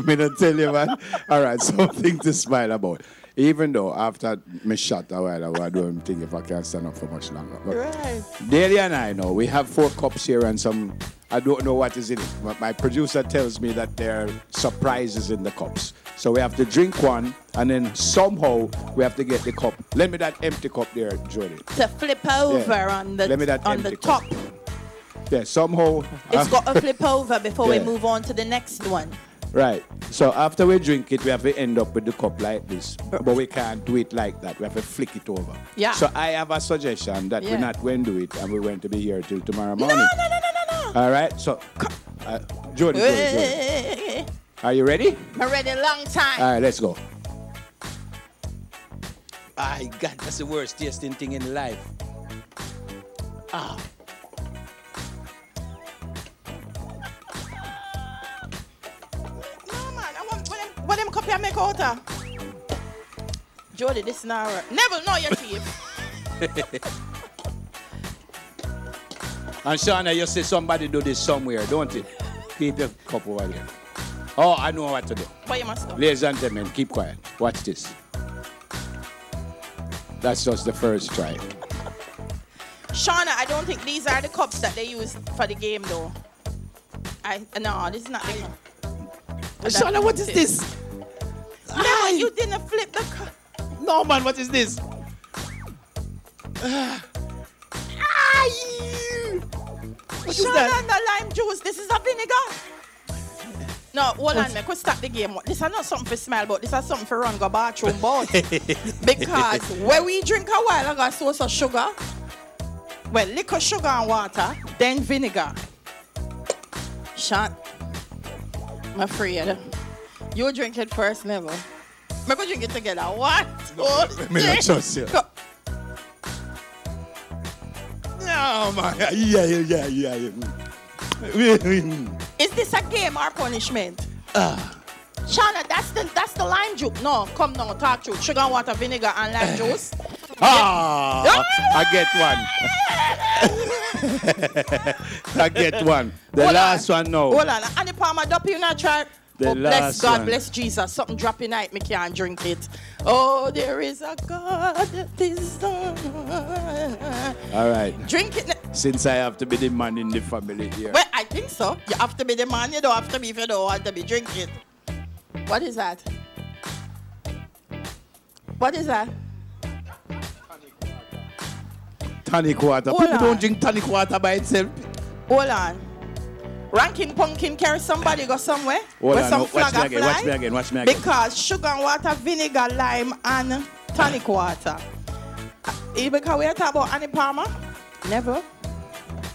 Me not tell you, man. All right, something to smile about. Even though after me shot a while ago, I don't think if I can stand up for much longer. But Right. Daly and I know we have 4 cups here and some, I don't know what is in it. But my producer tells me that there are surprises in the cups. So we have to drink one and then somehow we have to get the cup. Lend me that empty cup there, Jody. To flip over Yeah. Let me that on the empty top. cup. Yeah, somehow. It's got to flip over before we Yeah. move on to the next one. Right. So after we drink it, we have to end up with the cup like this. But we can't do it like that. We have to flick it over. Yeah. So I have a suggestion that Yeah. we're not going to do it and we're going to be here till tomorrow No, morning. no. All right. So, Jody. Are you ready? I'm ready a long time. All right, let's go. My God, that's the worst tasting thing in life. Ah. No, man, I want what them copy I make out of. Jody, this is not right. Never know your teeth. And Shauna, you say somebody do this somewhere, don't it? Keep your cup over there. Oh, I know what to do. What you must do? Ladies and gentlemen, keep quiet. Watch this. That's just the first try. Shauna, I don't think these are the cups that they use for the game, though. No, this is not the cup. Shauna, what is this? No, you didn't flip the cup. No, man, what is this? What is Shauna, that? no lime juice. This is a vinegar. No, hold on, me. Could stop the game. This is not something for smell, but this is something for run go bathroom about. Because when we drink a while, I got source of sugar. Well, liquor, sugar, and water, then vinegar. Shot. I'm afraid. You drink it first, never. We go drink it together. What? Me not trust you. No, man. Yeah. Is this a game or punishment? Shauna, that's the lime juice. No, come now, talk to sugar, water, vinegar, and lime juice. I get one. I get one. The Hold last on. one now. Hold on. And the palm of you not try. The Oh, bless last God, one. bless Jesus. Something drop in night, me can't drink it. Oh, there is a God that is done. All right. Drink it. Since I have to be the man in the family here. Well, I think so. You have to be the man. You don't have to be if you don't want to be. Drink it. What is that? What is that? Tonic water. Hold People on. don't drink tonic water by itself. Hold on. Ranking pumpkin carry somebody go somewhere? Hold where on. some No, flag watch me a fly? again. Watch me again. Because sugar and water, vinegar, lime, and tonic water. Because we are talking about Annie Palmer? Never.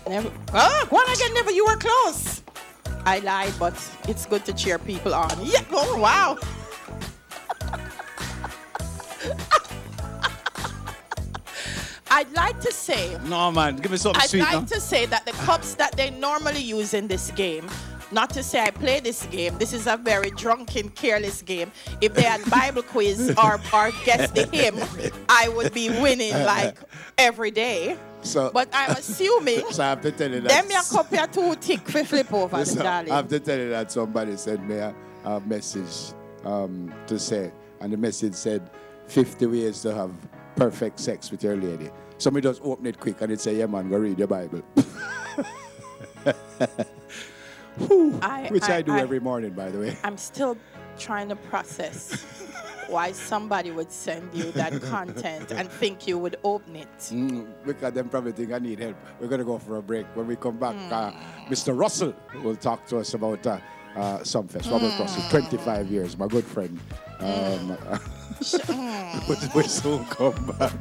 Oh, go on again, never. You were close. I lied, but it's good to cheer people on. Yeah. Oh, wow. I'd like to say... No, man. Give me something I'd sweet like now. to say that the cups that they normally use in this game, not to say I play this game, this is a very drunken, careless game. If they had Bible quiz or guess the hymn, I would be winning like every day. So, But I'm assuming so I have to tell you that. them your cup are too thick for flip over, So, I darling. have to tell you that somebody sent me a message to say, and the message said 50 ways to have perfect sex with your lady. So me just open it quick and it say, yeah man, go read your Bible. Which I do every morning, by the way. I'm still trying to process why somebody would send you that content and think you would open it. Because them probably think I need help. We're going to go for a break. When we come back, Mr. Russell will talk to us about Sumfest. Robert Russell, 25 years, my good friend. We'll soon come back.